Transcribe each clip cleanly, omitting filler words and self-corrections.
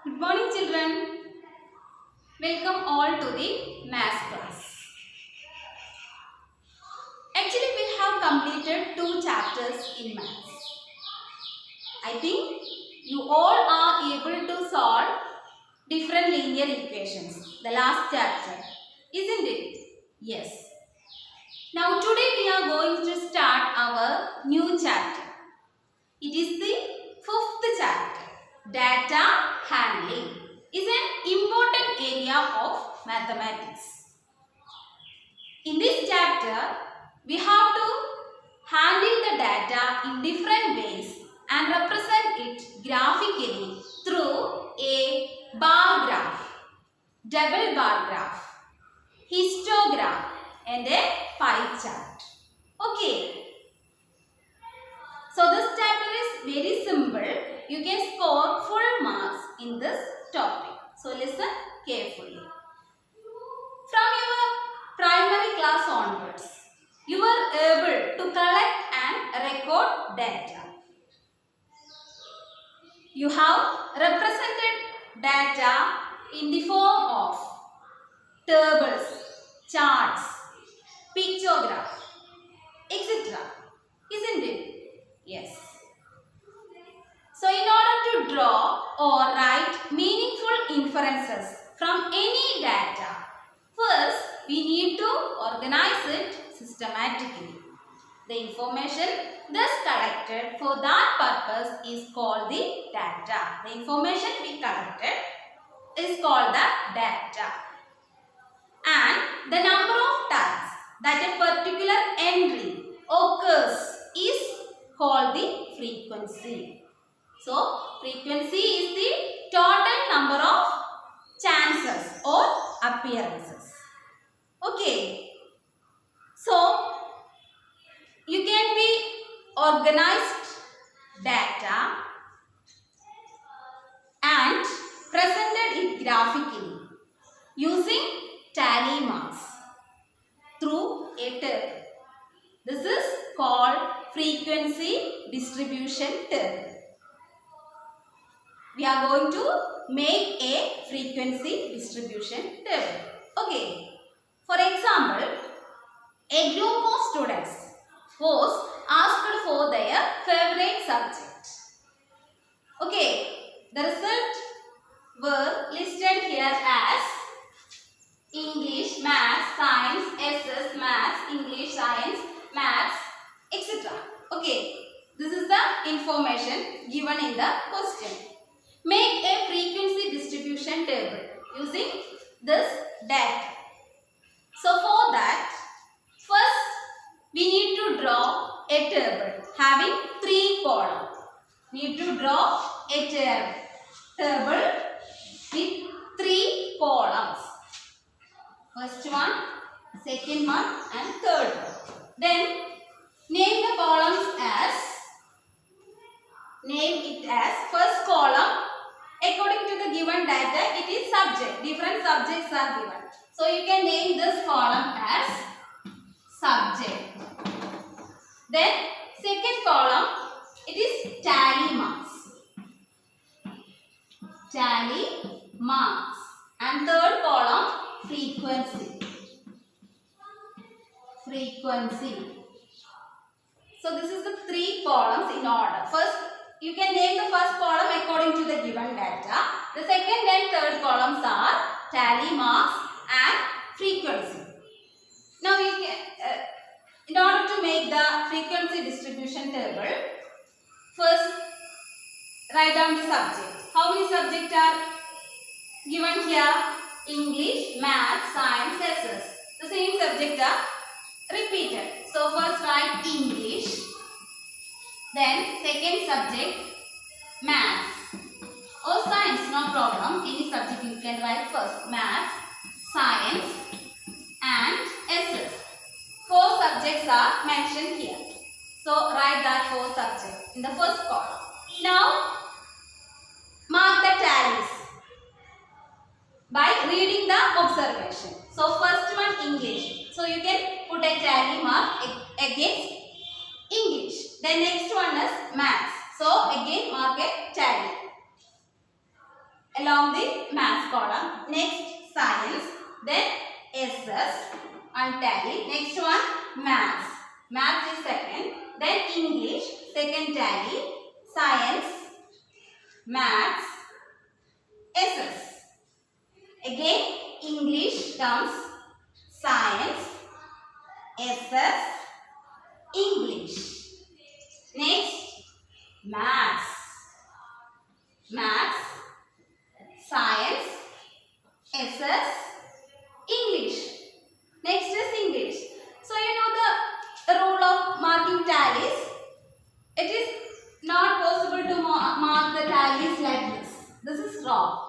Good morning, children. Welcome all to the math class. Actually, we have completed 2 chapters in maths. I think you all are able to solve different linear equations. The last chapter, isn't it? Yes. Now, today we are going to start our new chapter. It is the 5th chapter. Data handling is an important area of mathematics. In this chapter, we have to handle the data in different ways and represent it graphically through a bar graph, double bar graph, histogram and a pie chart. Okay. So this chapter is very simple. You can score full marks in this topic. So listen carefully. From your primary class onwards, you are able to collect and record data. You have represented data in the form of tables, charts, pictograph, etc. Isn't it? Yes. So in order to draw or write meaningful inferences from any data, first we need to organize it systematically. The information thus collected for that purpose is called the data. The information we collected is called the data. And the number of times that a particular entry occurs is called the frequency. So, frequency is the total number of chances or appearances. Okay. So, you can be organized data and presented it graphically using tally marks through a table. This is called frequency distribution table. We are going to make a frequency distribution table. Okay. For example, a group of students was asked for their favorite subject. Okay. The results were listed here as English, Maths, Science, SS, Maths, English, Science, Maths, etc. Okay. This is the information given in the question. Make a frequency distribution table using this data. So for that, first we need to draw a table having 3 columns. Need to draw a table with 3 columns. First one, second one and third one. Then name the columns as, name it as first column. According to the given data, it is subject. Different subjects are given. So you can name this column as subject. Then second column, it is tally marks. Tally marks. And third column, frequency. Frequency. So this is the 3 columns in order. First, you can name the first column according to the given data. The second and third columns are tally marks and frequency. Now, in order to make the frequency distribution table, first write down the subject. How many subjects are given here? English, Maths, Science, SS. The same subjects are repeated. So, first write English. Then second subject, Maths or Science, no problem. Any subject you can write first. Maths, Science and SS. 4 subjects are mentioned here. So write that 4 subjects in the first column. Now mark the tallies by reading the observation. So first one, English. So you can put a tally mark against English. Then next one is Maths. So again mark a tally. along the maths column. Next science, then SS and tally. Next one maths. Maths is second. Then English, second tally. Science, maths, SS. Again English comes, science, SS, English. Next maths. Maths, science, SS, English. Next is English. So you know the rule of marking tallies. It is not possible to mark the tallies like this. This is wrong.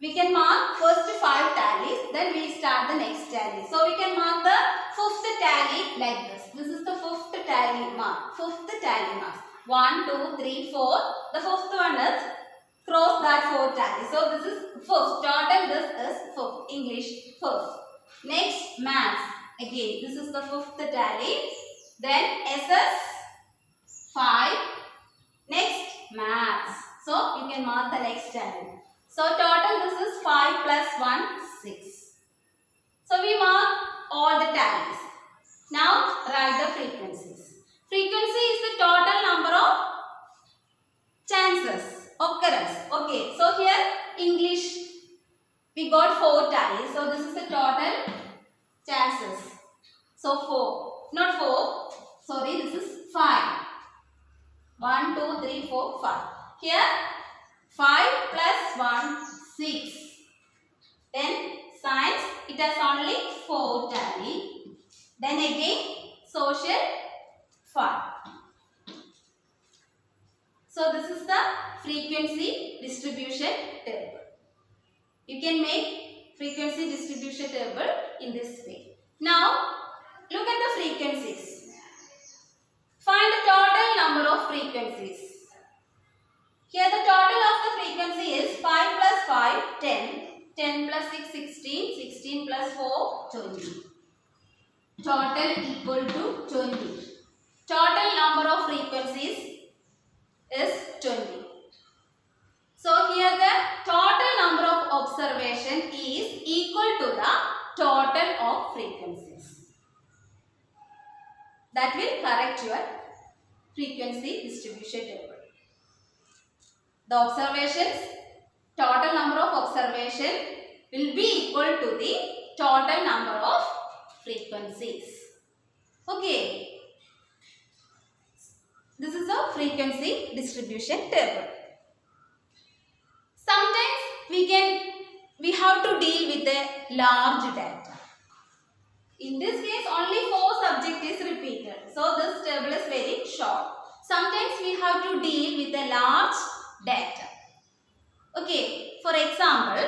We can mark first 5 tallies, then we start the next tally. So we can mark the 5th tally like this. This is the 5th tally mark. 5th tally mark. 1, 2, 3, 4. The 5th one is cross that 4 tally. So this is 5th. Total this is 5th. English 5th. Next maths. Again this is the 5th tally. Then SS 5. Next maths. So you can mark the next tally. So total this is 5 plus 1, 6. So we mark all the tallies. Now write the frequencies. Frequency is the total number of chances, occurrence. Okay, so here English we got 4 tallies. So this is the total chances. So 4, not 4, sorry, this is 5. 1, 2, 3, 4, 5. Here 5 plus 1, 6. Then science, it has only 4 tally. Then again social 5. So this is the frequency distribution table. You can make frequency distribution table in this way. Now look at the frequencies. Find the total number of frequencies. Here the total of the frequency is 5 plus 5, 10. 10 plus 6, 16. 16 plus 4, 20. Total equal to 20. Total number of frequencies is 20. So here the total number of observation is equal to the total of frequencies. That will correct your frequency distribution table. The observations, total number of observation will be equal to the total number of frequencies. Okay. This is a frequency distribution table. Sometimes we have to deal with a large data. In this case only 4 subject is repeated. So this table is very short. Sometimes we have to deal with a large data. Okay, for example,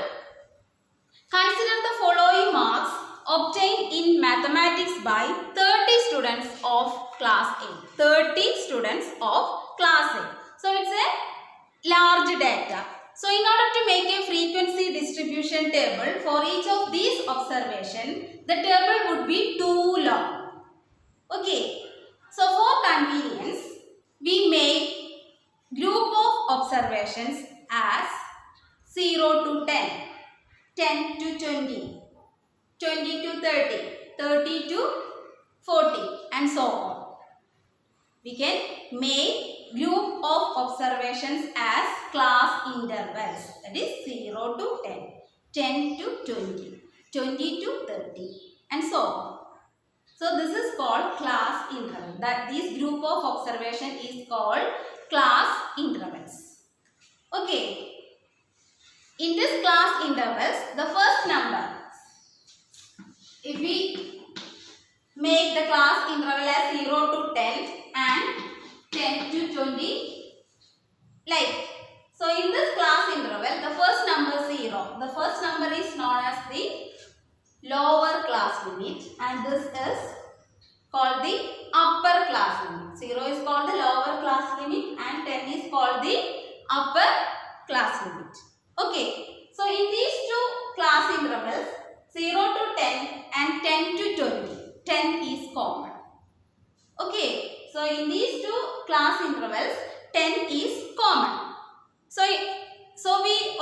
consider the following marks obtained in mathematics by 30 students of class A. 30 students of class A. So it's a large data. So in order to make a frequency distribution table for each of these observations, the table would be too long. Okay, so for convenience, we make group of observations as 0 to 10, 10 to 20, 20 to 30, 30 to 40 and so on. We can make group of observations as class intervals, that is 0 to 10, 10 to 20, 20 to 30 and so on. So this is called class interval. That this group of observation is called class intervals. Okay. In this class intervals, the first number, if we make the class interval as 0 to 10 and 10 to 20, like. So in this class interval, the first number 0. The first number is known as the lower class limit and this is called the upper class limit. 0 is called the lower class limit and 10 is called the upper class limit. Okay, so in these two class intervals 0 to 10 and 10 to 20, 10 is common. Okay, so in these two class intervals 10 is common. So we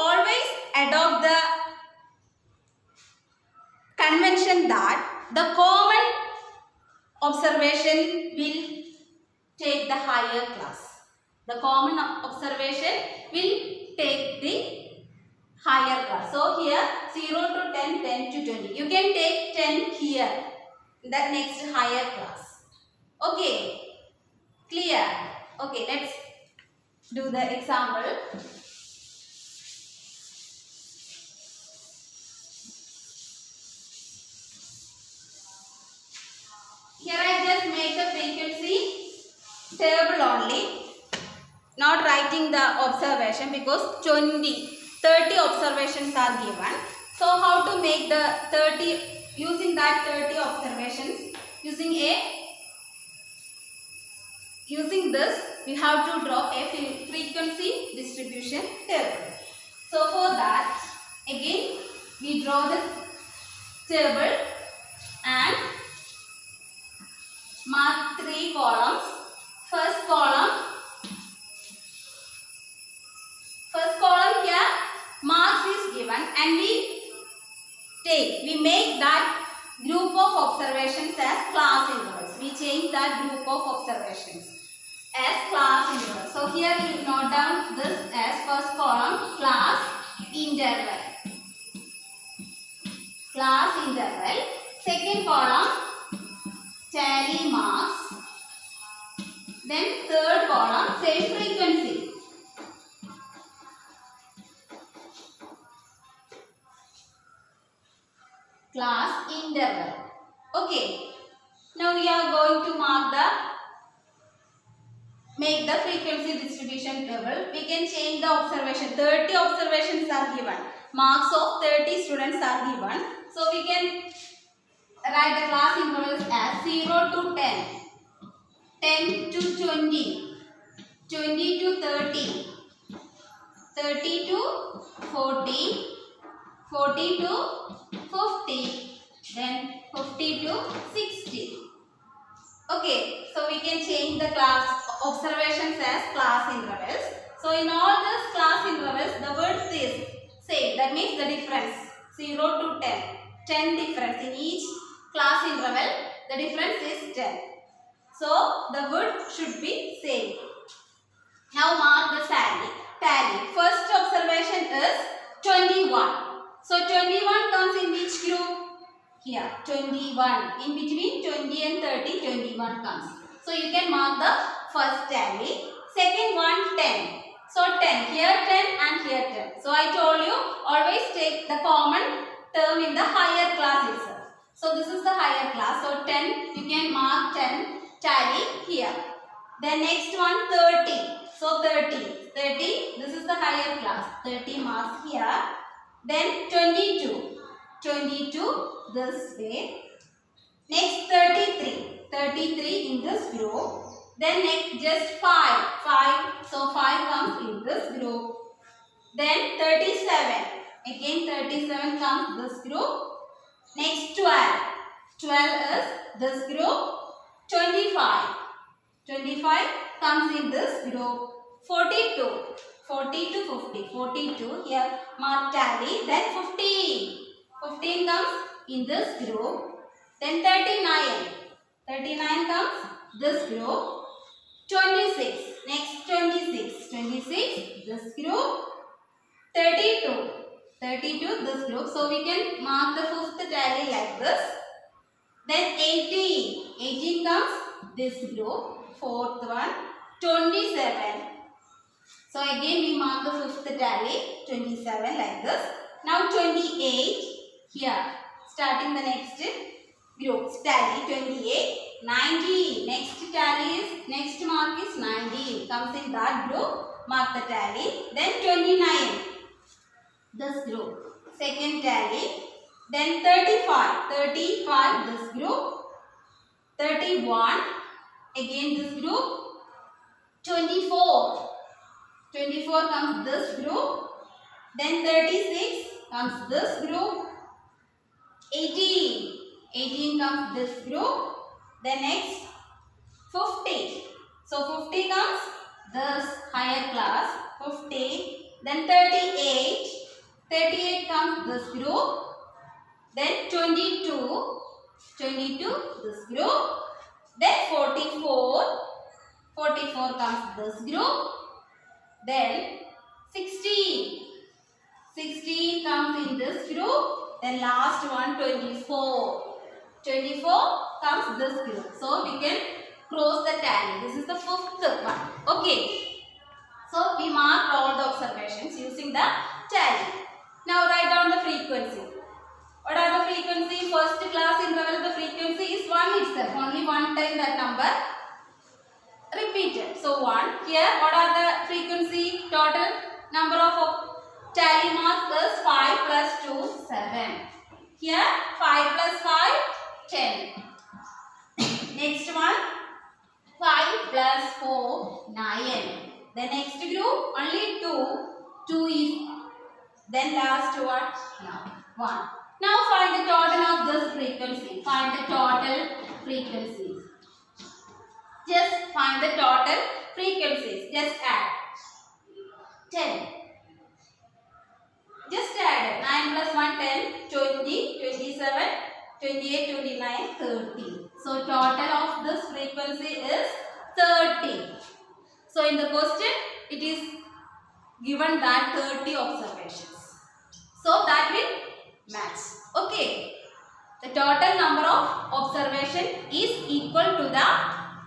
observation will take the higher class. The common observation will take the higher class. So here 0 to 10, 10 to 20. You can take 10 here, the next higher class. Okay, clear? Okay, let's do the example. Here I just make a frequency table only, not writing the observation because 30 observations are given. So how to make the 30, using that 30 observations, using this we have to draw a frequency distribution table. So for that, again we draw the table and mark 3 columns. First column here marks is given and we make that group of observations as class intervals. We change that group of observations as class intervals. So here you note down this as first column class interval. Class interval. Second column tally marks. Then third column same frequency. Class interval. Okay. Now we are going to make the frequency distribution table. We can change the observation. 30 observations are given. Marks of 30 students are given. So we can write the class intervals as 0 to 10, 10 to 20, 20 to 30, 30 to 40, 40 to 50, then 50 to 60. Okay, so we can change the class observations as class intervals. So in all these class intervals, the width is same. That means the difference 0 to 10 difference in each class interval. The difference is 10. So the width should be same. Now mark the tally. First observation is 21. So 21 comes in which group? Here 21. In between 20 and 30, 21 comes. So you can mark the first tally. Second one 10. So 10. Here 10 and here 10. So I told you always take the common term in the higher class itself. So this is the higher class. So 10. You can mark 10 tally here. Then next one 30. So 30. This is the higher class. 30 marks here. Then 22 this way. Next 33 in this group. Then next just 5, so 5 comes in this group. Then 37, again 37 comes this group. Next 12 is this group. 25 comes in this group. 42 to 50, 42 here mark tally. Then 15 comes in this group. Then 39 comes this group. 26, next 26 this group. 32 this group. So we can mark the fifth tally like this. Then 18 comes this group. Fourth one 27. So again we mark the fifth tally 27 like this. Now 28 here, starting the next group tally 28. 19, next mark is 19, comes in that group, mark the tally. Then 29 this group, second tally. Then 35 this group. 31 again this group. 24 comes this group. Then 36 comes this group. 18 comes this group. Then next 50. So 50 comes this higher class. 50. Then 38 comes this group. Then 22 this group. Then Then 16. 16 comes in this group. Then last one 24. 24 comes this group. So we can cross the tally. This is the fifth one. Okay. So we mark all the observations using the tally. Now write down the frequency. What are the frequency? First class interval, the frequency is 1 itself. Only one time that number repeated. So 1. Here what are the frequency? Total number of tally marks is 5 plus 2, 7. Here 5 plus 5, 10. Next one 5 plus 4, 9. The next group only 2. 2 is. Then last one, no, 1. Now find the total of this frequency. Find the total frequencies. Just find the total frequencies. Just add 10. Just add 9 plus 1, 10, 20, 27, 28, 29, 30. So total of this frequency is 30. So in the question it is given that 30 observations. So that will match. Okay. The total number of observation is equal to the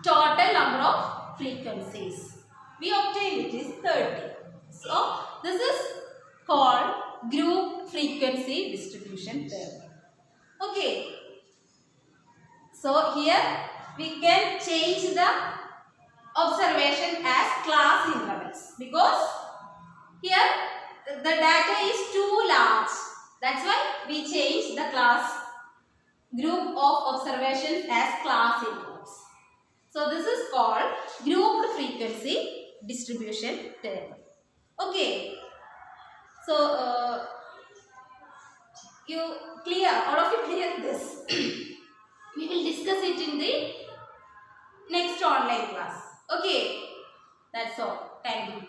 total number of frequencies. We obtained it is 30. So this is called group frequency distribution theorem. Okay. So here we can change the observation as class intervals because here the data is too large. That's why we change the class group of observations as class intervals. So this is called grouped frequency distribution theorem. Okay. So you clear, all of you clear this. We will discuss it in the next online class. Okay. That's all. Thank you.